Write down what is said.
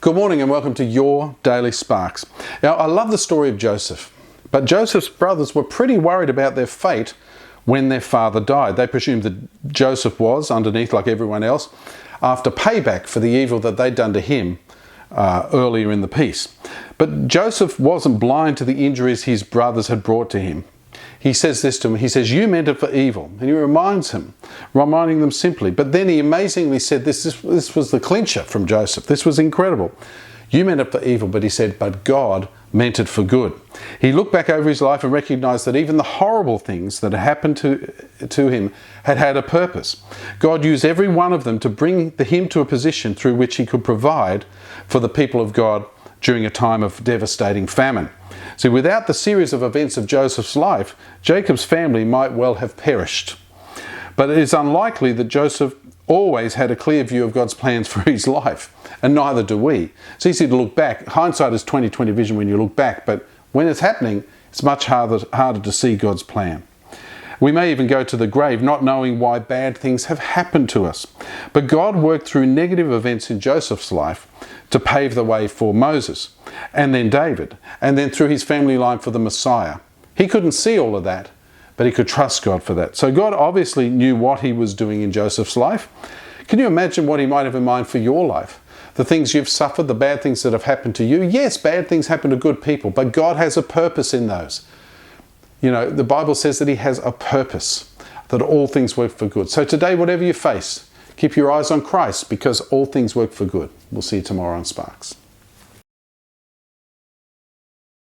Good morning and welcome to your Daily Sparks. Now, I love the story of Joseph, but Joseph's brothers were pretty worried about their fate when their father died. They presumed that Joseph was underneath like everyone else after payback for the evil that they'd done to him earlier in the piece. But Joseph wasn't blind to the injuries his brothers had brought to him. He says this to him, he says, "You meant it for evil." And he reminding them simply. But then he amazingly said this was the clincher from Joseph. This was incredible. You meant it for evil, but he said, but God meant it for good. He looked back over his life and recognized that even the horrible things that had happened to him had a purpose. God used every one of them to bring him to a position through which he could provide for the people of God during a time of devastating famine. See, without the series of events of Joseph's life, Jacob's family might well have perished. But it is unlikely that Joseph always had a clear view of God's plans for his life, and neither do we. It's easy to look back. Hindsight is 20/20 vision when you look back, but when it's happening, it's much harder to see God's plan. We may even go to the grave not knowing why bad things have happened to us. But God worked through negative events in Joseph's life to pave the way for Moses, and then David, and then through his family line for the Messiah. He couldn't see all of that, but he could trust God for that. So God obviously knew what he was doing in Joseph's life. Can you imagine what he might have in mind for your life? The things you've suffered, the bad things that have happened to you. Yes, bad things happen to good people, but God has a purpose in those. You know, the Bible says that he has a purpose, that all things work for good. So today, whatever you face, keep your eyes on Christ because all things work for good. We'll see you tomorrow on Sparks.